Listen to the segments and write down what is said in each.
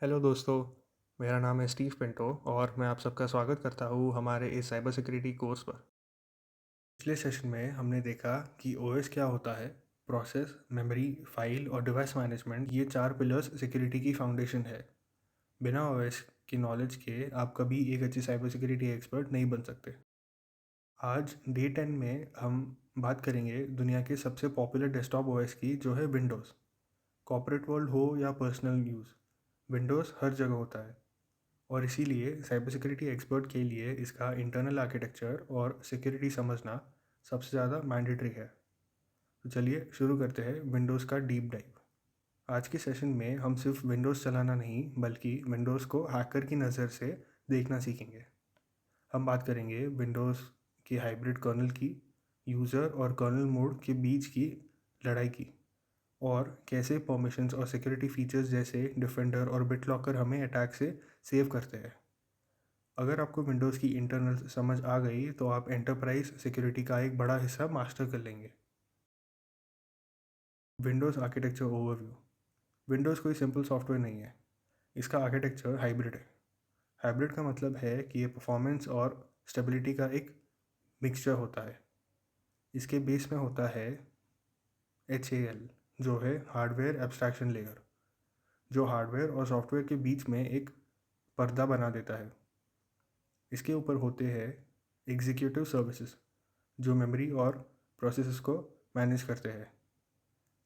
Hello दोस्तों। मेरा नाम है स्टीव पिंटो और मैं आप सबका स्वागत करता हूँ हमारे इस साइबर सिक्योरिटी कोर्स पर। पिछले सेशन में हमने देखा कि ओएस क्या होता है। प्रोसेस, मेमोरी, फाइल और डिवाइस मैनेजमेंट, ये चार पिलर्स सिक्योरिटी की फाउंडेशन है। बिना ओएस की नॉलेज के आप कभी एक अच्छी साइबर सिक्योरिटी एक्सपर्ट नहीं बन सकते। आज डे 10 में हम बात करेंगे दुनिया के सबसे पॉपुलर डेस्कटॉप ओएस की, जो है विंडोज़। कॉर्पोरेट वर्ल्ड हो या पर्सनल यूज़, विंडोज़ हर जगह होता है और इसीलिए साइबर सिक्योरिटी एक्सपर्ट के लिए इसका इंटरनल आर्किटेक्चर और सिक्योरिटी समझना सबसे ज़्यादा मैंडेटरी है। तो चलिए शुरू करते हैं विंडोज़ का डीप डाइव। आज के सेशन में हम सिर्फ विंडोज़ चलाना नहीं बल्कि विंडोज़ को हैकर की नज़र से देखना सीखेंगे। हम बात करेंगे विंडोज़ की हाइब्रिड कर्नल की, यूज़र और कर्नल मोड के बीच की लड़ाई की, और कैसे परमिशंस और सिक्योरिटी फीचर्स जैसे डिफेंडर और बिटलॉकर हमें अटैक से सेव करते हैं। अगर आपको विंडोज़ की इंटरनल समझ आ गई तो आप एंटरप्राइज सिक्योरिटी का एक बड़ा हिस्सा मास्टर कर लेंगे। Windows architecture overview. विंडोज़ कोई सिंपल सॉफ्टवेयर नहीं है, इसका आर्किटेक्चर हाइब्रिड है। हाइब्रिड का मतलब है कि ये परफॉर्मेंस और स्टेबिलिटी का एक मिक्सचर होता है। इसके बेस में होता है HAL, जो है हार्डवेयर एब्स्ट्रैक्शन लेयर, जो हार्डवेयर और सॉफ्टवेयर के बीच में एक पर्दा बना देता है। इसके ऊपर होते हैं एग्जीक्यूटिव सर्विसेज, जो मेमोरी और प्रोसेसेस को मैनेज करते हैं।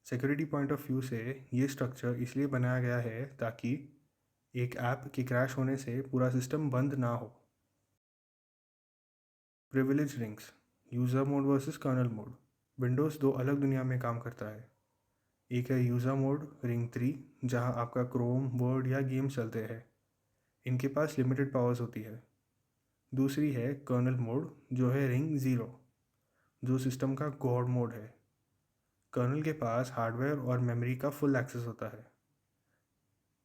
सिक्योरिटी पॉइंट ऑफ व्यू से ये स्ट्रक्चर इसलिए बनाया गया है ताकि एक ऐप के क्रैश होने से पूरा सिस्टम बंद ना हो। Privilege rings, user mode versus kernel mode. Windows दो अलग दुनिया में काम करता है। एक है यूज़र मोड रिंग 3, जहां आपका क्रोम, वर्ड या गेम चलते हैं। इनके पास लिमिटेड पावर्स होती है। दूसरी है कर्नल मोड, जो है रिंग 0, जो सिस्टम का गॉड मोड है। कर्नल के पास हार्डवेयर और मेमोरी का फुल एक्सेस होता है।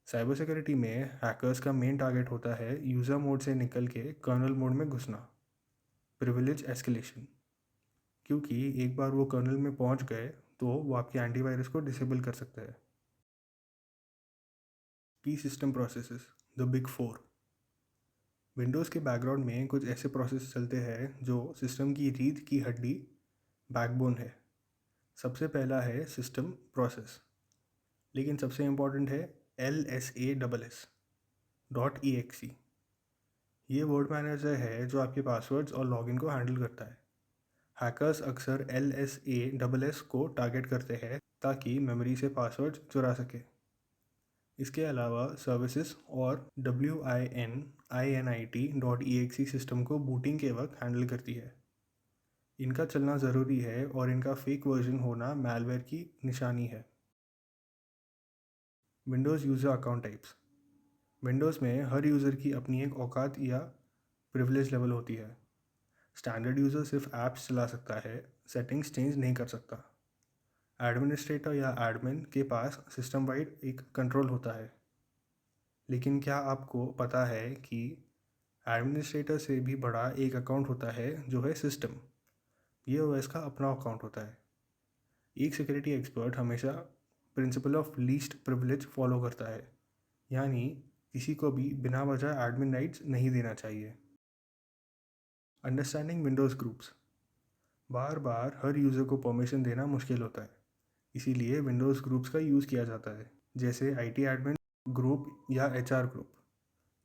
साइबर सिक्योरिटी में हैकर्स का मेन टारगेट होता है यूज़र मोड से निकल के कर्नल मोड में घुसना, प्रिविलेज एस्केलेशन। क्योंकि एक बार वो कर्नल में पहुंच गए तो वो आपके एंटीवायरस को डिसेबल कर सकते हैं। की system processes, the big four. Windows के बैकग्राउंड में कुछ ऐसे प्रोसेस चलते हैं जो सिस्टम की रीढ़ की हड्डी, बैकबोन है। सबसे पहला है सिस्टम प्रोसेस, लेकिन सबसे इम्पॉर्टेंट है LSASS.exe। ये वर्ड मैनेजर है जो आपके पासवर्ड्स और लॉगिन को हैंडल करता है। हैकर्स अक्सर LSASS को टारगेट करते हैं ताकि मेमोरी से पासवर्ड चुरा सके। इसके अलावा सर्विसेज और WINIT.exe सिस्टम को बूटिंग के वक्त हैंडल करती है। इनका चलना ज़रूरी है और इनका फेक वर्जन होना मैलवेयर की निशानी है। Windows user account types. Windows में हर यूज़र की अपनी एक औकात या प्रिविलेज लेवल होती है। स्टैंडर्ड यूज़र सिर्फ ऐप्स चला सकता है, सेटिंग्स चेंज नहीं कर सकता। एडमिनिस्ट्रेटर या एडमिन के पास सिस्टम वाइड एक कंट्रोल होता है। लेकिन क्या आपको पता है कि एडमिनिस्ट्रेटर से भी बड़ा एक अकाउंट होता है जो है सिस्टम। ये ओएस का अपना अकाउंट होता है। एक सिक्योरिटी एक्सपर्ट हमेशा principle of least privilege follow करता है, यानी किसी को भी बिना वजह एडमिन राइट्स नहीं देना चाहिए। Understanding Windows groups. बार बार हर यूज़र को परमिशन देना मुश्किल होता है, इसीलिए विंडोज़ ग्रुप्स का यूज़ किया जाता है, जैसे IT एडमिन ग्रुप या HR ग्रुप।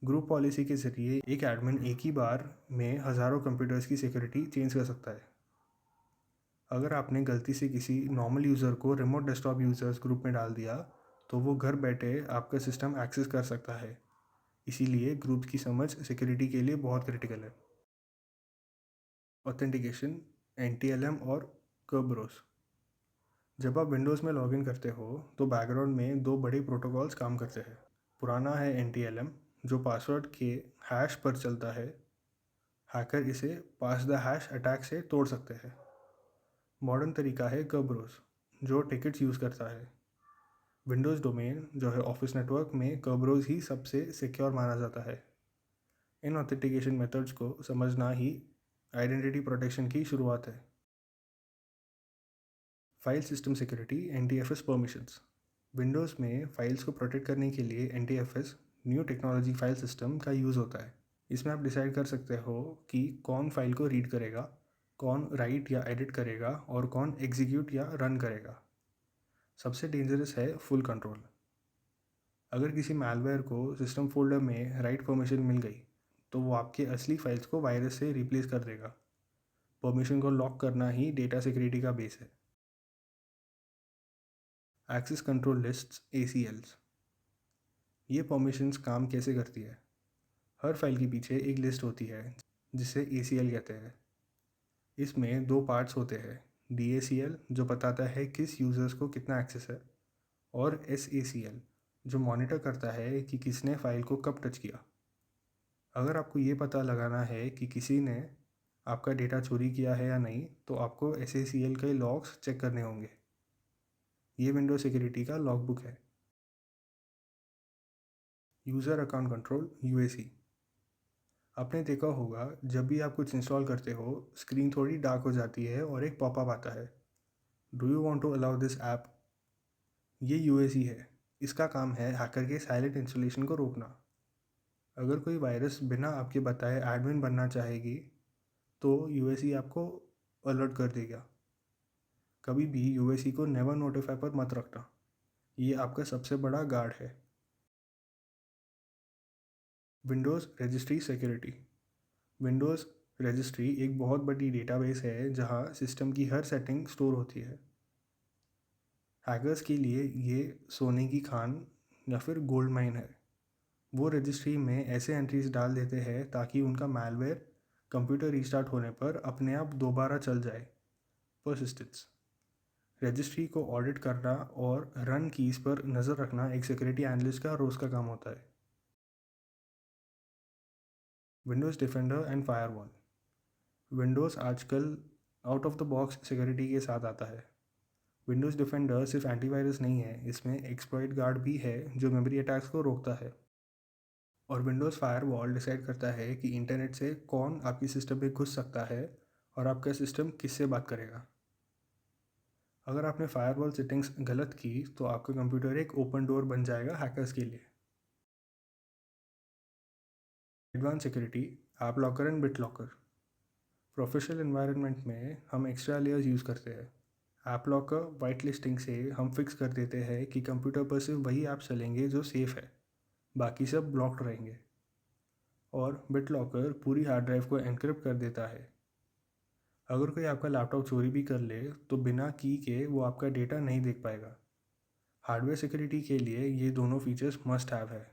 ग्रुप पॉलिसी के जरिए एक एडमिन एक ही बार में हज़ारों कंप्यूटर्स की सिक्योरिटी चेंज कर सकता है। अगर आपने गलती से किसी नॉर्मल यूज़र को रिमोट डेस्कटॉप यूज़र्स ग्रुप में डाल दिया तो वो घर बैठे आपका सिस्टम एक्सेस कर सकता है। इसीलिए ग्रुप्स की समझ सिक्योरिटी के लिए बहुत क्रिटिकल है। ऑथेंटिकेशन, NTLM और कर्बरोस। जब आप विंडोज़ में लॉगिन करते हो तो बैकग्राउंड में दो बड़े प्रोटोकॉल्स काम करते हैं। पुराना है NTLM, जो पासवर्ड के हैश पर चलता है। हैकर इसे पास द हैश अटैक से तोड़ सकते हैं। मॉडर्न तरीका है कर्बरोस, जो टिकट्स यूज़ करता है। विंडोज़ डोमेन जो है ऑफिस नेटवर्क में कर्बरोस ही सबसे सिक्योर माना जाता है। इन ऑथेंटिकेशन मेथड्स को समझना ही आइडेंटिटी प्रोटेक्शन की शुरुआत है। File system security, NTFS permissions. Windows में फाइल्स को प्रोटेक्ट करने के लिए NTFS new technology file system का यूज़ होता है। इसमें आप डिसाइड कर सकते हो कि कौन फाइल को रीड करेगा, कौन राइट या एडिट करेगा और कौन एग्जीक्यूट या रन करेगा। सबसे डेंजरस है फुल कंट्रोल। अगर किसी मैलवेयर को सिस्टम फोल्डर में राइट परमिशन मिल गई तो वो आपके असली फाइल्स को वायरस से रिप्लेस कर देगा। परमिशन को लॉक करना ही डेटा सिक्योरिटी का बेस है। Access control lists ACLs। ये परमिशंस काम कैसे करती है? हर फाइल के पीछे एक लिस्ट होती है जिसे ACL कहते हैं। इसमें दो पार्ट्स होते हैं, DACL जो बताता है किस यूज़र्स को कितना एक्सेस है, और SACL जो मॉनिटर करता है कि किसने फ़ाइल को कब टच किया। अगर आपको ये पता लगाना है कि किसी ने आपका डेटा चोरी किया है या नहीं, तो आपको SACL के लॉग्स चेक करने होंगे। ये विंडो सिक्योरिटी का लॉगबुक है। User account control UAC। आपने देखा होगा जब भी आप कुछ इंस्टॉल करते हो स्क्रीन थोड़ी डार्क हो जाती है और एक पॉपअप आता है, do you want to allow this app. ये UAC है। इसका काम है हैकर के साइलेंट इंस्टॉलेशन को रोकना। अगर कोई वायरस बिना आपके बताए एडमिन बनना चाहेगी तो UAC आपको अलर्ट कर देगा। कभी भी UAC को नेवर नोटिफाई पर मत रखना, ये आपका सबसे बड़ा गार्ड है। Windows registry security. Windows registry एक बहुत बड़ी डेटाबेस है जहां सिस्टम की हर सेटिंग स्टोर होती है। हैकर्स के लिए ये सोने की खान या फिर गोल्ड माइन है। वो रजिस्ट्री में ऐसे एंट्रीज डाल देते हैं ताकि उनका मैलवेयर कंप्यूटर रीस्टार्ट होने पर अपने आप दोबारा चल जाए। परसिस्टेंस। रजिस्ट्री को ऑडिट करना और रन कीज़ पर नज़र रखना एक सिक्योरिटी एनालिस्ट का रोज़ का काम होता है। Windows Defender and firewall. विंडोज़ आजकल out of the box security के साथ आता है। विंडोज़ डिफेंडर सिर्फ एंटीवायरस नहीं है, इसमें एक्सप्लॉइट गार्ड भी है जो मेमोरी अटैक्स को रोकता है। और विंडोज़ फायरवॉल डिसाइड करता है कि इंटरनेट से कौन आपकी सिस्टम में घुस सकता है और आपका सिस्टम किससे बात करेगा। अगर आपने फायरवॉल सेटिंग्स गलत की तो आपका कंप्यूटर एक ओपन डोर बन जाएगा हैकर्स के लिए। Advance security, app locker and bit locker. Professional environment में हम एक्स्ट्रा लेयर्स यूज़ करते हैं। ऐप लॉकर वाइट लिस्टिंग से हम फिक्स कर देते हैं कि कंप्यूटर पर सिर्फ वही ऐप चलेंगे जो सेफ़ है, बाकी सब ब्लॉक्ड रहेंगे। और बिट लॉकर पूरी हार्ड ड्राइव को एनक्रिप्ट कर देता है। अगर कोई आपका लैपटॉप चोरी भी कर ले तो बिना की के वो आपका डेटा नहीं देख पाएगा। हार्डवेयर सिक्योरिटी के लिए ये दोनों फीचर्स मस्ट हैव है।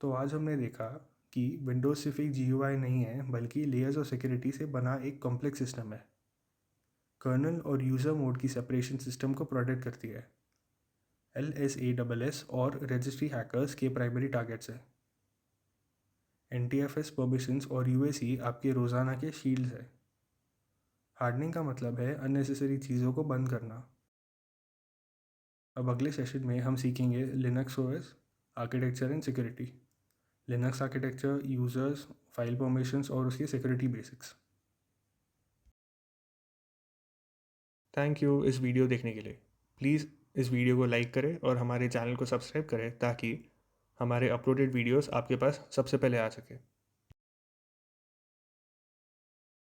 तो आज हमने देखा कि विंडोज़ सिर्फ एक GUI नहीं है, बल्कि लेयर्स और सिक्योरिटी से बना एक कॉम्प्लेक्स सिस्टम है। कर्नल और यूज़र मोड की सेपरेशन सिस्टम को प्रोटेक्ट करती है। LSASS और रजिस्ट्री हैकर्स के प्राइमरी टारगेट्स हैं। NTFS परमिशंस और UAC आपके रोज़ाना के शील्ड्स है। हार्डनिंग का मतलब है अननेसेसरी चीज़ों को बंद करना। अब अगले सेशन में हम सीखेंगे Linux OS architecture and security, Linux architecture, users, file permissions और उसकी सिक्योरिटी बेसिक्स। थैंक यू इस वीडियो देखने के लिए। प्लीज़ इस वीडियो को लाइक करें और हमारे चैनल को सब्सक्राइब करें ताकि हमारे अपलोडेड वीडियोस आपके पास सबसे पहले आ सके।